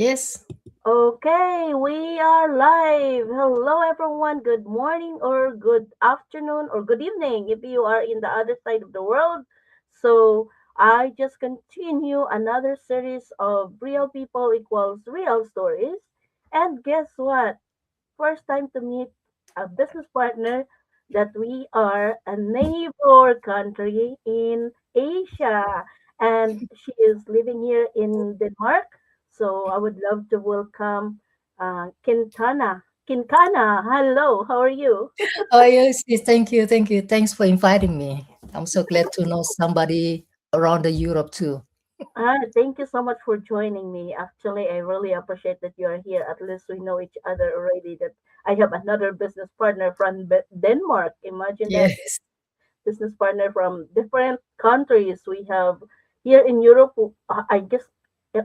Yes. Okay, we are live. Hello, everyone. Good morning, or good afternoon, or good evening if you are in the other side of the world. So, I just continue another series of Real People Equals Real Stories. And guess what? First time to meet a business partner that we are a neighbor country in Asia. And she is living here in Denmark. So I would love to welcome Kencana. Kencana, hello, how are you? Oh, yes, yes. Thank you. Thank you. Thanks for inviting me. I'm so glad to know somebody around the Europe too. Thank you so much for joining me. Actually, I really appreciate that you are here. At least we know each other already. That I have another business partner from Denmark. Imagine that Yes. business partner from different countries. We have here in Europe, I guess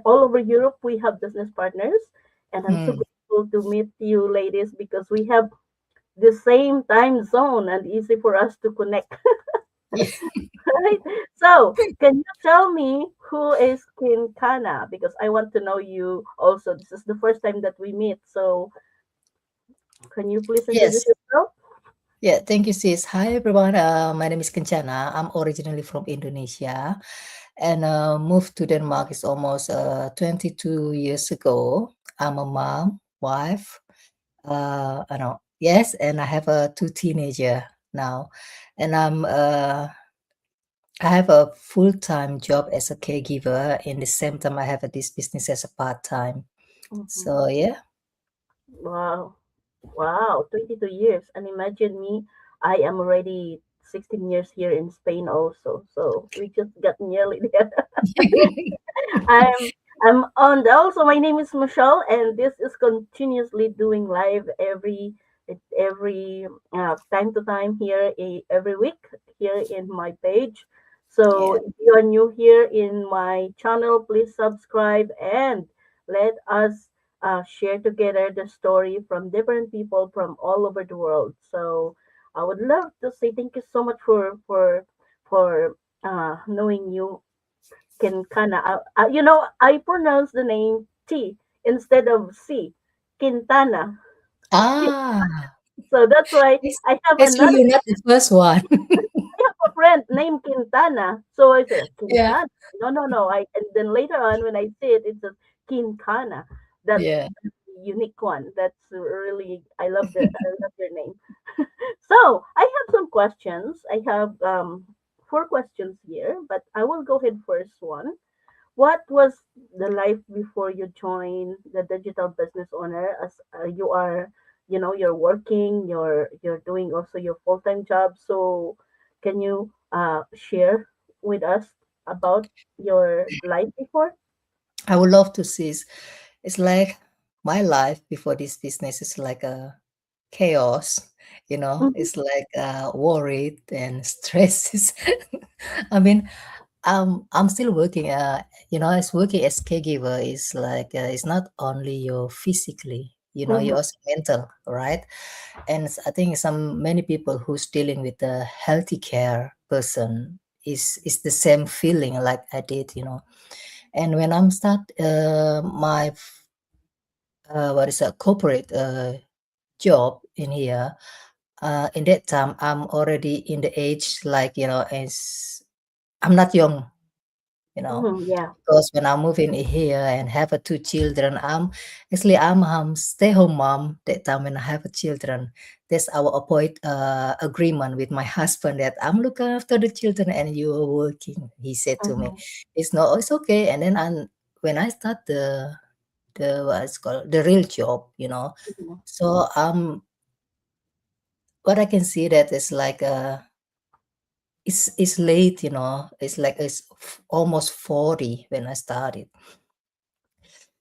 all over Europe, we have business partners. And I'm so Hmm. grateful to meet you ladies because we have the same time zone and easy for us to connect. Yeah. Right? So, can you tell me who is Kinkana? Because I want to know you also. This is the first time that we meet. So, can you please introduce Yes. yourself? Yeah. Thank you, sis. Hi, everyone. My name is Kencana. I'm originally from Indonesia and moved to Denmark is almost 22 years ago. I'm a mom, wife. I know. Yes, and I have two teenager now, and I have a full-time job as a caregiver. In the same time, I have this business as a part-time. Mhm. So yeah, Wow. Wow, 22 years. And imagine me, I am already 16 years here in Spain also. So we just got nearly there. I'm I'm on also my name is Michelle and this is continuously doing live every time to time here every week here in my page. So yeah, if you are new here in my channel, please subscribe and let us share together the story from different people from all over the world. So I would love to say thank you so much for knowing you Quintana. I pronounce the name T instead of C. Quintana. ah, So that's why it's, I have it's another. really not the first one. I have a friend named Quintana. So I said Yeah, Quintana. No, no, no. And then later on when I see it, it's a Quintana. That's yeah. the unique one. That's really I love their name. So I have some questions. I have four questions here, but I will go ahead first one. What was the life before you joined the digital business owner? As you are, you're working, you're doing also your full time job. So, can you share with us about your life before? I would love to see. It's like my life before this business is like a chaos. Mm-hmm. It's like worried and stresses. I mean, I'm still working. As working as caregiver is like it's not only your physically. Mm-hmm. You're also mental, right? And I think many people who's dealing with a healthy care person is the same feeling like I did. And when I'm start my what is a corporate job in here, in that time I'm already in the age like as I'm not young, you know Mm-hmm. Yeah. because when I move in here and have two children, I'm stay home mom that time when I have a children. That's our agreement with my husband that I'm looking after the children and you are working. He said to me, Mm-hmm. it's okay. And then when I start the what it's called the real job, Mm-hmm. so what I can see that is like it's late, it's like almost 40 when I started.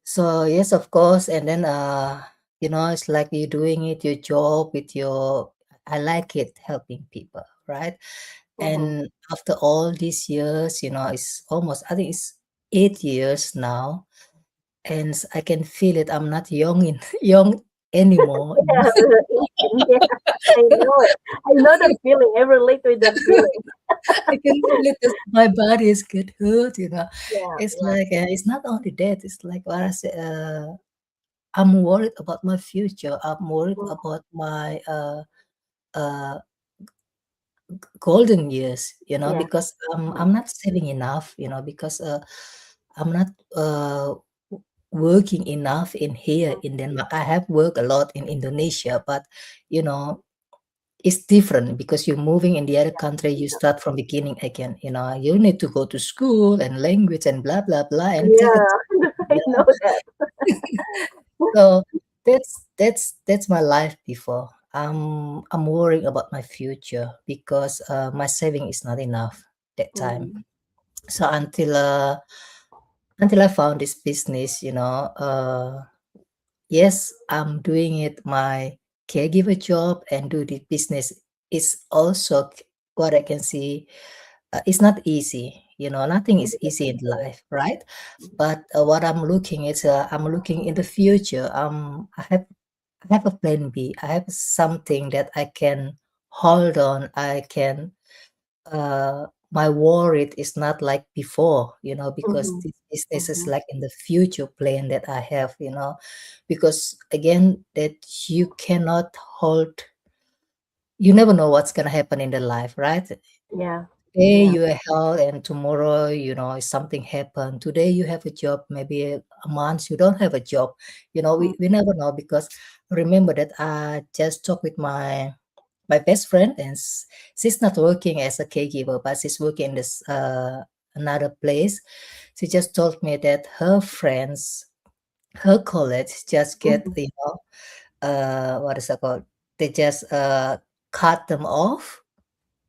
So yes, of course, and then it's like you're doing it your job with your. I like it helping people, right? Mm-hmm. And after all these years, it's almost I think it's 8 years now, and I can feel it. I'm not young in young anymore. Yeah, itching. Yeah, I know it. I know that feeling. I relate with that feeling. I can feel it. My body is get hurt. Yeah, It's yeah. like it's not only that. It's like what I say. I'm worried about my future. I'm worried Mm, about my uh golden years. yeah. Because Mm, I'm not saving enough. Because I'm not working enough in here mm, in Denmark. I have worked a lot in Indonesia, but you know it's different because you're moving in the other country. You start from beginning again. You need to go to school and language and blah blah blah and take a yeah, I yeah. know that. So that's my life before. I'm worrying about my future because my saving is not enough that time. Mm, So until I found this business, yes, I'm doing it my caregiver job and do the business is also what I can see. It's not easy. Nothing is easy in life, right? But what I'm looking in the future. I have a plan B. I have something that I can hold on. My worry is not like before, because mhm, this business is mhm. like in the future plan that I have, because again, that you cannot hold, you never know what's going to happen in the life, right? Yeah, Today yeah. you are health and tomorrow, something happened. Today you have a job, maybe a month you don't have a job. Mm, We never know because remember that I just talked with my best friend and she's not working as a caregiver, but she's working in this another place. She just told me that her friends, her college just get, mhm. what is it called? They just cut them off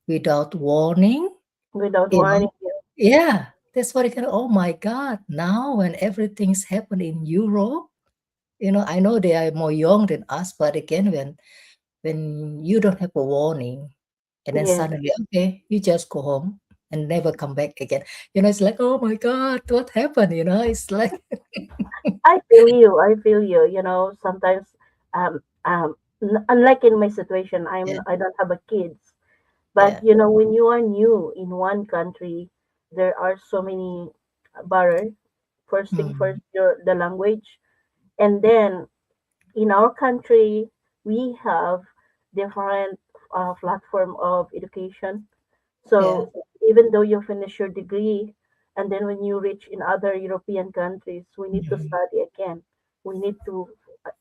without warning, Without you know. warning you. Yeah, that's what I can. Oh my God! Now when everything's happening in Europe, I know they are more young than us, but again, when you don't have a warning, and then Yes. suddenly, okay, you just go home and never come back again. It's like, oh my God, what happened? It's like, I feel you. I feel you. Sometimes, unlike in my situation, yeah, I don't have a kids. But yeah, when you are new in one country, there are so many barriers. First thing mm, first, the language, and then in our country we have different platform of education. yeah, So even though you finish your degree, and then when you reach in other European countries, we need to mhm, study again. We need to,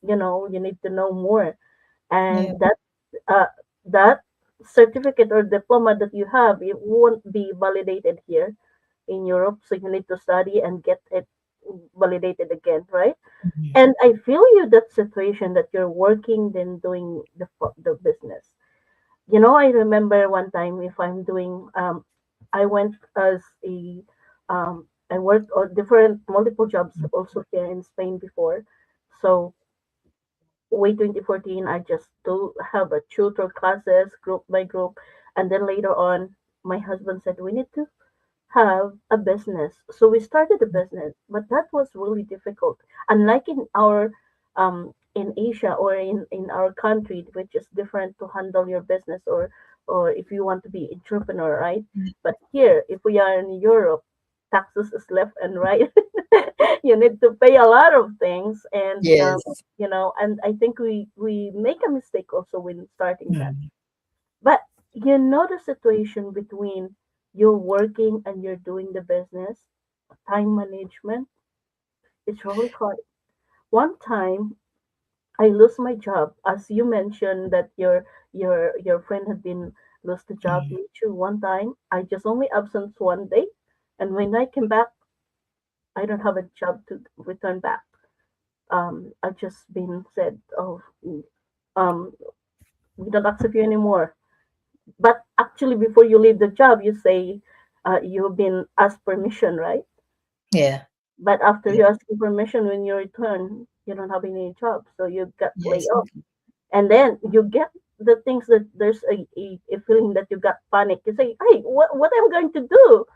you need to know more, yeah, and uh, that certificate or diploma that you have, it won't be validated here in Europe. So you need to study and get it validated again, right? mhm, And I feel you that situation that you're working then doing the business. I remember one time if I'm doing I went as a I worked on different multiple jobs also here in Spain before. So way 2014 I just do have a tutor classes group by group, and then later on my husband said we need to have a business. So we started a business, but that was really difficult. Unlike in our in Asia or in our country, which is different to handle your business, or if you want to be entrepreneur, right? But here, if we are in Europe, taxes is left and right. You need to pay a lot of things, and yes, and I think we make a mistake also when starting that. mm, But the situation between you're working and you're doing the business, time management, it's really hard. One time I lost my job, as you mentioned that your friend had been lost the job. mm, Me too. One time I just only absent 1 day, and when I came back, I don't have a job to return back. I just been said, oh, um, we don't accept you anymore. But actually, before you leave the job, you say you've been asked permission, right? yeah, But after yeah, you ask permission, when you return, you don't have any job, so you got laid yes, off. And then you get the things that there's a feeling that you got panic. You say, "Hey, what am I going to do?"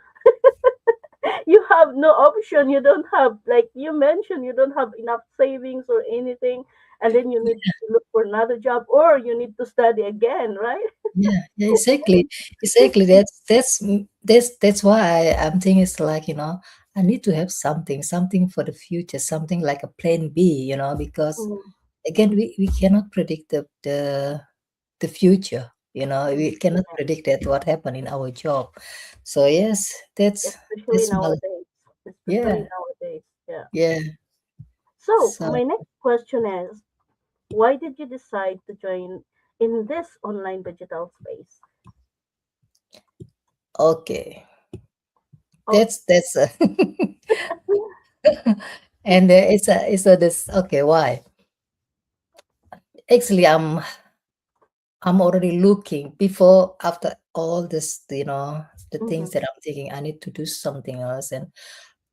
You have no option. You don't have, like you mentioned, you don't have enough savings or anything, and then you need to look for another job, or you need to study again, right? Yeah, yeah, exactly, exactly. That's why I'm thinking it's like, I need to have something for the future, something like a plan B, because Mm, again, we cannot predict the future. We cannot yeah, predict that what happened in our job. So yes, especially that's my nowadays. Especially yeah, nowadays. Yeah. yeah. So So my next question is, why did you decide to join in this online digital space? okay, Oh, that's and it's a this okay. Why? Actually, I'm already looking before after all this, the things mm-hmm, that I'm thinking I need to do something else, and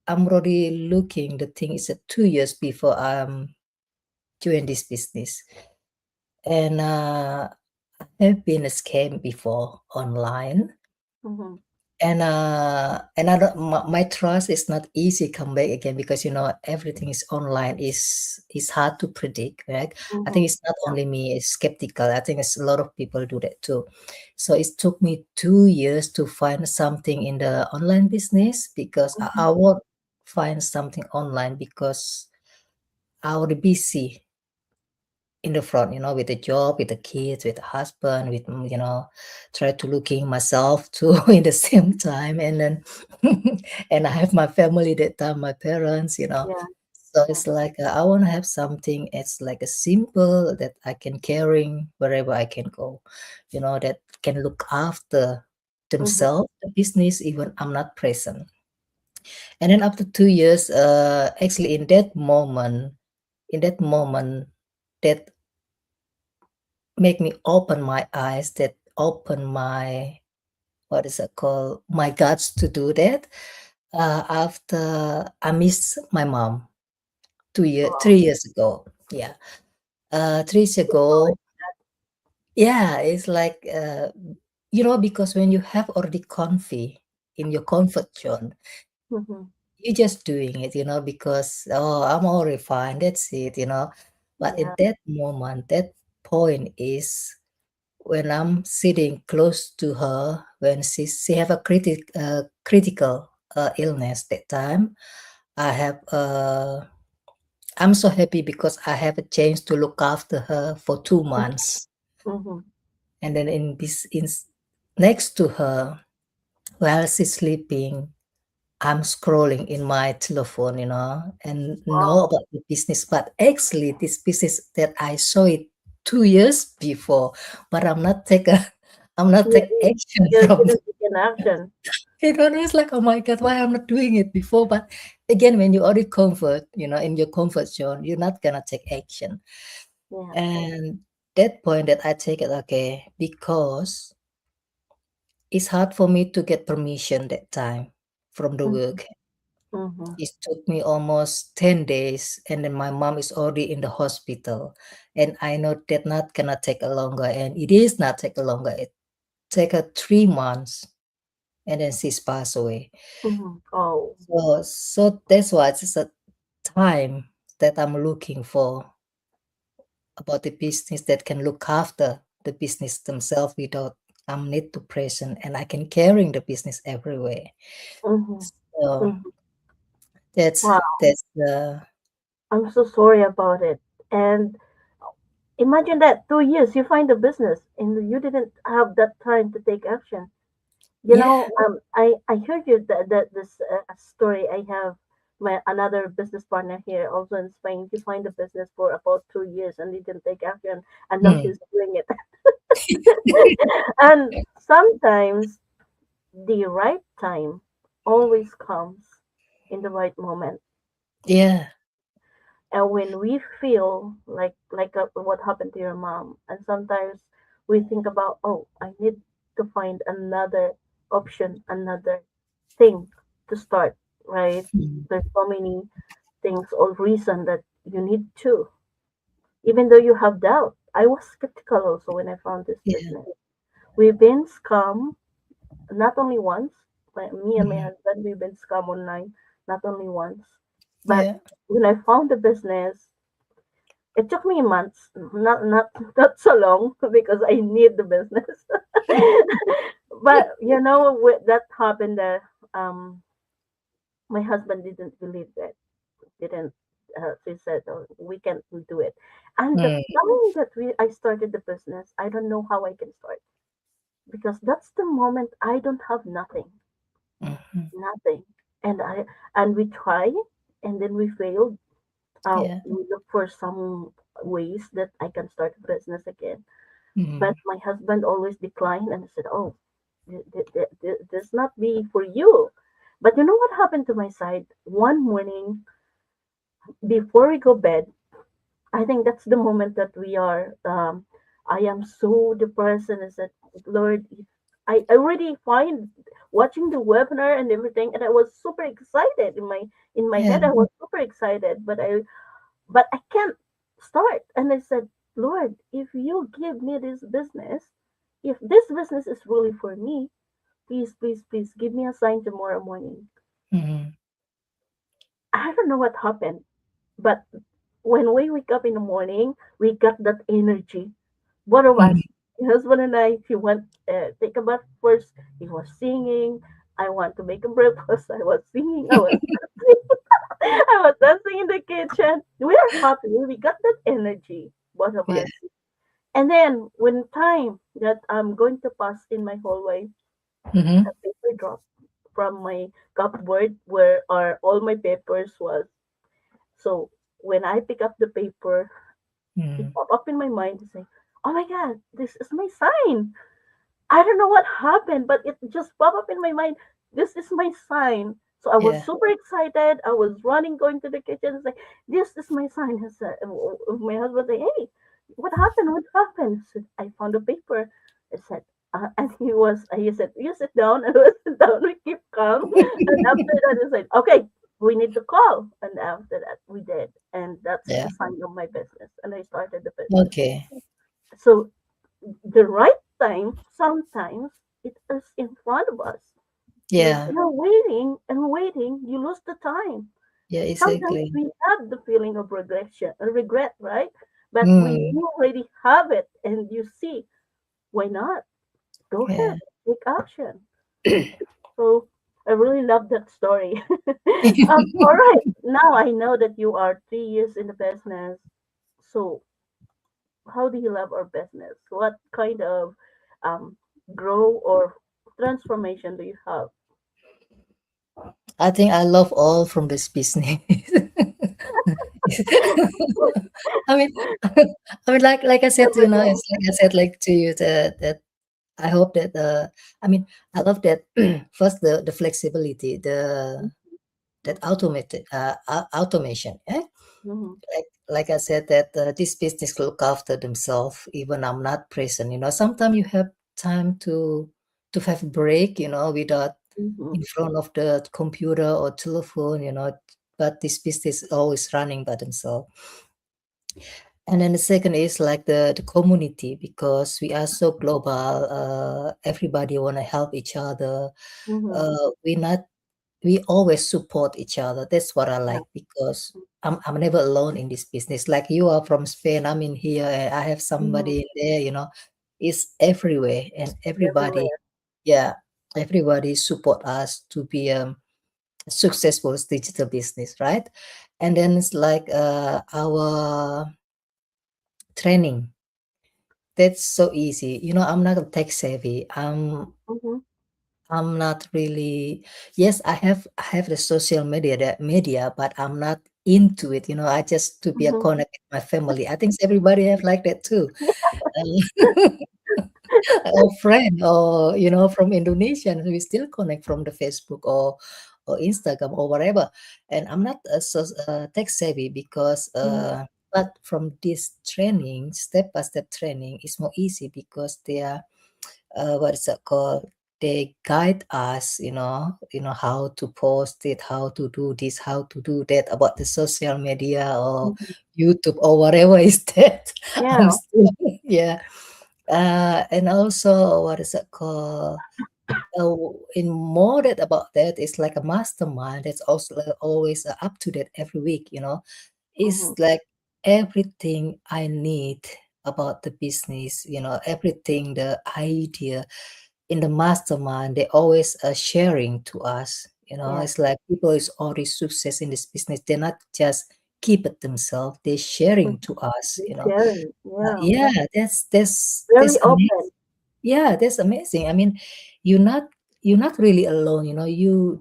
I'm already looking. The thing is, 2 years before I'm doing this business, and I've been scammed before online, mm-hmm, and I don't, my trust is not easy come back again because everything is online is hard to predict, right? I mm-hmm, think it's not only me is skeptical. I think it's a lot of people do that too. So it took me 2 years to find something in the online business because I mm-hmm, won't find something online because I would be busy in the front, with the job, with the kids, with the husband, with try to looking myself too in the same time, and then and I have my family that time, my parents. yeah, So yeah, it's like I want to have something. It's like a simple that I can carry wherever I can go, that can look after mm-hmm, themselves, the business, even I'm not present. And then after 2 years, actually in that moment, that make me open my eyes, that open my what is it called, my guts to do that. After I miss my mom 3 wow, years ago. Yeah. 3 years sorry, ago. Yeah, it's like because when you have already comfy in your comfort zone, mm-hmm, you're just doing it, because I'm already fine, that's it. But yeah, at that moment, that point is when I'm sitting close to her, when she have a critical illness that time. I have I'm so happy because I have a chance to look after her for 2 months, mm-hmm, and then next to her while she's sleeping, I'm scrolling in my telephone, and know wow, about the business. But actually, this business that I saw it 2 years before, but I'm not you, take action you from didn't take an action, it. Always like, oh my God, why I'm not doing it before? But again, when you already comfort, in your comfort zone, you're not gonna take action. yeah, And that point that I take it, okay, because it's hard for me to get permission that time from the mm-hmm, work. mm-hmm, It took me almost 10 days, and then my mom is already in the hospital. And I know that not gonna take a longer, and it is not take a longer. It take her 3 months, and then she's passed away. mm-hmm. Oh, So that's why it's a time that I'm looking for about the business that can look after the business themselves without I'm need to present, and I can carrying the business everywhere. mm-hmm, So mm-hmm. that's Wow, that's the I'm so sorry about it. And imagine that 2 years you find a business and you didn't have that time to take action. yeah. I heard you that this story. I have my another business partner here, also in Spain. He find a business for about 2 years and didn't take action, and now Hmm. he's doing it. And sometimes the right time always comes in the right moment. Yeah. And when we feel like what happened to your mom, and sometimes we think about, oh, I need to find another option, another thing to start, right? Hmm. There's so many things or reason that you need to, even though you have doubt. I was skeptical also when I found this Yeah. business. We've been scammed not only once. Me and my Mhm. husband, we've been scammed online, not only once. But Yeah. when I found the business, it took me months, not not so long because I need the business. But that happened that my husband didn't believe that. Didn't He said, oh, we can't do it. And the Mm, time that I started the business, I don't know how I can start because that's the moment I don't have nothing, mhm. nothing, and we try, and then we failed. Yeah. We look for some ways that I can start a business again, but Mhm. my husband always declined and said, "Oh, this not be for you." But you know what happened to my side? One morning before we go bed, I think that's the moment that we are. I am so depressed, and I said, Lord, if I already find watching the webinar and everything, and I was super excited in my Yeah. head. I was super excited, but I can't start. And I said, Lord, if you give me this business, if this business is really for me, please, please, please give me a sign tomorrow morning. Mhm. I don't know what happened, but when we wake up in the morning, we got that energy. Both of Mhm. us, my husband and I, he went take a bath first. He was singing. I want to make a breakfast. I was singing. I was dancing in the kitchen. We are happy. We got that energy, both of Yeah. us. And then when time that I'm going to pass in my hallway, a Mhm. paper dropped from my cupboard where all my papers was. So when I pick up the paper, it Mhm. popped up in my mind to say, "Oh my God, this is my sign." I don't know what happened, but it just popped up in my mind. This is my sign. So I was Yeah. super excited. I was running, going to the kitchen, and say, "This is my sign." I said, my husband said, "Hey, what happened? What happened?" I said, "I found a paper." I said, and he said, "You sit down," and I sit down. We keep calm, and after that, he said, "Okay, we need to call." And after that, we did, and that's Yeah. the sign of my business. And I started the business. Okay. So the right time, sometimes it is in front of us. Yeah. You're waiting and waiting, you lose the time. Yeah, Sometimes exactly. we have the feeling of regret, right? But when Mm. you already have it and you see, why not? Go Yeah. ahead, take action. So I really love that story. All right, now I know that you are 3 years in the business. So how do you love our business? What kind of um, grow or transformation do you have? I think I love all from this business. I mean, like I said, Everything. it's like I said, like to you that I hope that, I mean, I love that first the flexibility, that automated automation. Eh? Mm-hmm. Like I said, that this business look after themselves even I'm not present. Sometimes you have time to have break. Without Mm-hmm. in front of the computer or telephone. But this business is always running by themselves. And then the second is like the community, because we are so global. Everybody want to help each other. Mm-hmm. We always support each other. That's what I Yeah. like, because I'm never alone in this business. Like you are from Spain, I'm in here, and I have Mm-hmm. somebody in there. It's everywhere, and everybody, Everywhere. yeah, everybody support us to be successful digital business, right? And then it's like our training. That's so easy. I'm not a tech savvy. Mm-hmm. I'm not really. Yes, I have the social media, but I'm not into it. I just to be a Mm-hmm. connect with my family. I think everybody have like that too. Or friend, or from Indonesia, and we still connect from the Facebook or Instagram or whatever. And I'm not tech savvy, because Mm-hmm. but from this training, step by step training, is more easy, because they are, what is it called? They guide us, how to post it, how to do this, how to do that, about the social media or Mm-hmm. YouTube or whatever is that. I'm Yeah. still, yeah. And also, what is it called? in more that about that, it's like a mastermind that's also always up to date every week. It's Mm-hmm. like everything I need about the business, everything, the idea in the mastermind, they always are sharing to us. Yes. It's like people is already success in this business. They're not just keep it themselves. They're sharing Mm-hmm. to us. Sharing. Yeah. Yeah, that's Very amazing. open. Yeah, that's amazing. I mean, you're not you're not really alone.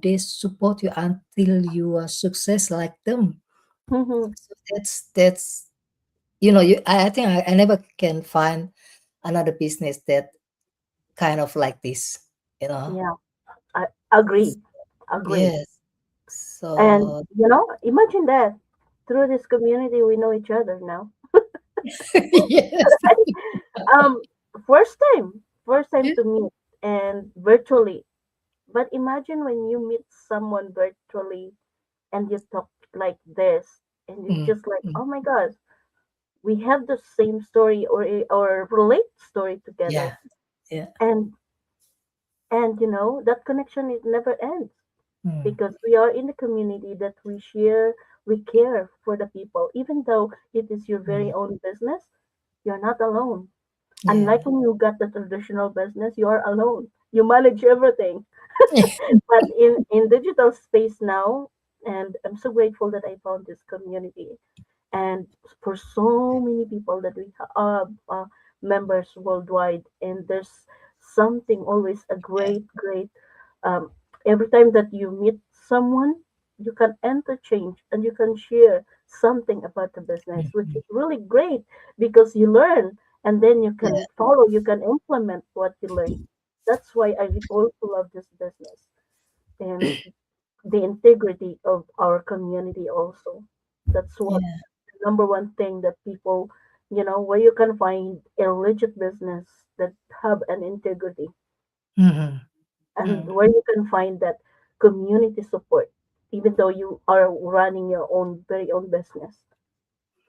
They support you until you are success like them. Mm-hmm. So that's I think I never can find another business that kind of like this. You know. Yeah. I agree. Agree. Yes. And So imagine that through this community we know each other now. yes. um, first time Yeah. to meet and virtually. But imagine when you meet someone virtually and you talk like this, and it's Mm, just like, mm. oh my God, we have the same story or relate story together, Yeah. Yeah. and that connection it never ends Mm, because we are in the community that we share, we care for the people, even though it is your very mm. own business. You're not alone. Unlike Yeah. when you got the traditional business, you are alone. You manage everything. But in digital space now, and I'm so grateful that I found this community, and for so many people that we have members worldwide, and there's something always a great um, every time that you meet someone, you can interchange and you can share something about the business, which Mhm. is really great because you learn and then you Yeah. can follow, you can implement what you learn. That's why I also love this business and the integrity of our community also. That's what Yeah. number one thing that people, where you can find a legit business that have an integrity, Mhm. and Mm. where you can find that community support, even though you are running your own very own business.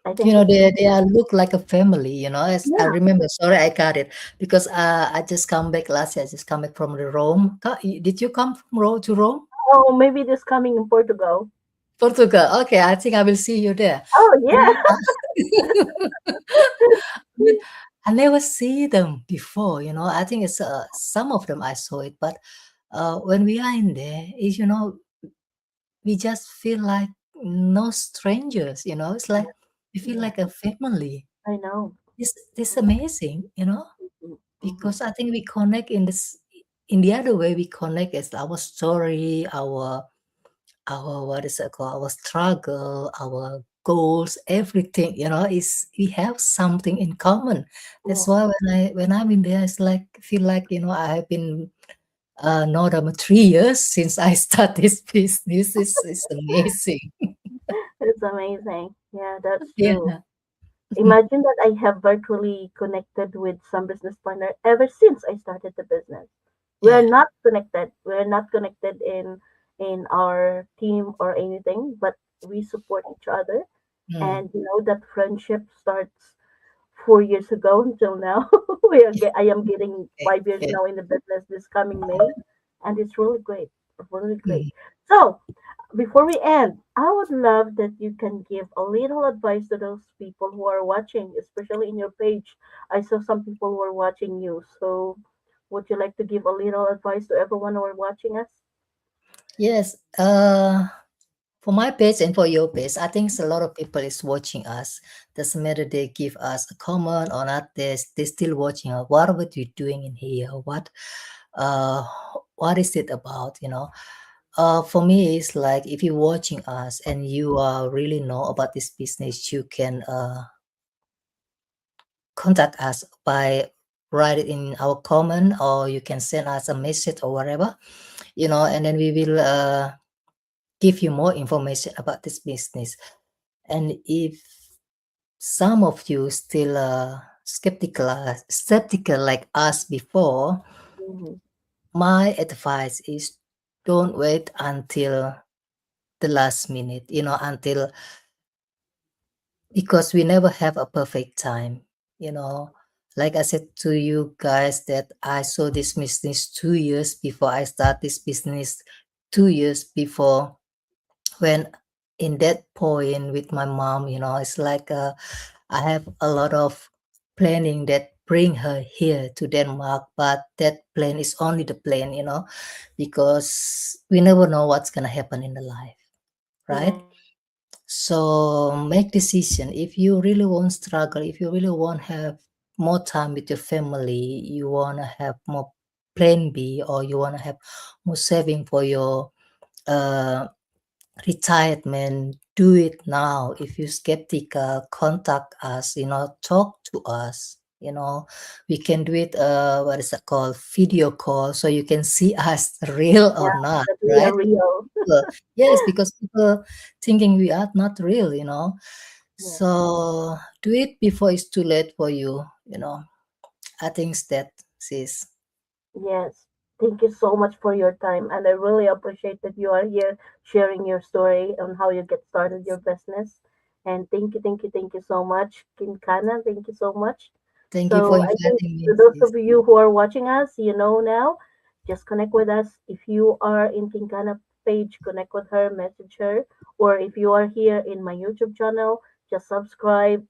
I think it's They are look like a family. As I yeah. remember. Sorry, I got it because I just come back last year. I just come back from the Rome. Did you come from Rome to Rome? Oh, maybe this coming in Portugal. Portugal. Okay, I think I will see you there. Oh You yeah. know, I mean, I never see them before. I think it's some of them I saw it, but when we are in there, we just feel like no strangers. It's like we feel Yeah, like a family. I know. This amazing. Mm-hmm. Because I think we connect in the other way we connect is our story, our what is it called, our struggle, our goals, everything, is we have something in common. That's Yes. why when I'm in there, it's like feel like I have been not 3 years since I start this business. It's amazing. It's amazing. Yeah, that's true. Yeah. Imagine that I have virtually connected with some business partner ever since I started the business. We're Yeah. not connected. We're not connected in our team or anything, but we support each other. Mm. And that friendship starts 4 years ago until now. I am getting Okay. 5 years Yeah. now in the business this coming May, and it's really great, really great. Mhm. So before we end, I would love that you can give a little advice to those people who are watching, especially in your page. I saw some people who are watching you. So, would you like to give a little advice to everyone who are watching us? Yes. For my page and for your page, I think a lot of people is watching us. Doesn't matter they give us a comment or not, they still watching us. What are you doing in here? Uh what is it about? For me it's like if you're watching us and you really know about this business, you can contact us by write it in our comment, or you can send us a message or whatever, and then we will give you more information about this business. And if some of you still skeptical like us before, Hmm. my advice is don't wait until the last minute, until because we never have a perfect time, you know. like I said to you guys that I saw this business 2 years before I start this business, 2 years before, when in that point with my mom, it's like I have a lot of planning that bring her here to Denmark, but that plan is only the plan, because we never know what's gonna happen in the life, right? Yeah. So make decision. If you really won't struggle, if you really won't have more time with your family, you wanna have more plan B, or you wanna have more saving for your uh retirement, do it now. If you're skeptical, contact us, talk to us. We can do it, what is it called? Video call, so you can see us real or Yeah, not, that we right? are real. People- Yes, because people thinking we are not real, Yes. So do it before it's too late for you. I think that, sis. Yes. Thank you so much for your time. And I really appreciate that you are here sharing your story on how you get started your business. And thank you so much, Kinkana. Thank you so much. Thank you for So I think inviting me, to those sis. of you who are watching us, you know now, just connect with us. If you are in Kinkana page, connect with her, message her. Or if you are here in my YouTube channel, just subscribe.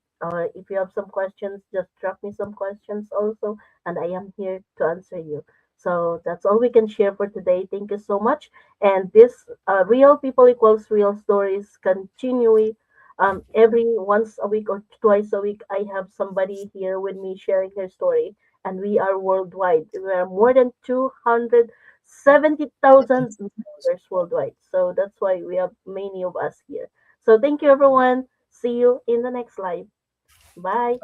If you have some questions, just drop me some questions also, and I am here to answer you. So that's all we can share for today. Thank you so much. And this Real People Equals Real Stories continue every once a week or twice a week. I have somebody here with me sharing her story, and we are worldwide. We are more than 270,000 members worldwide. So that's why we have many of us here. So thank you, everyone. See you in the next live. Bye.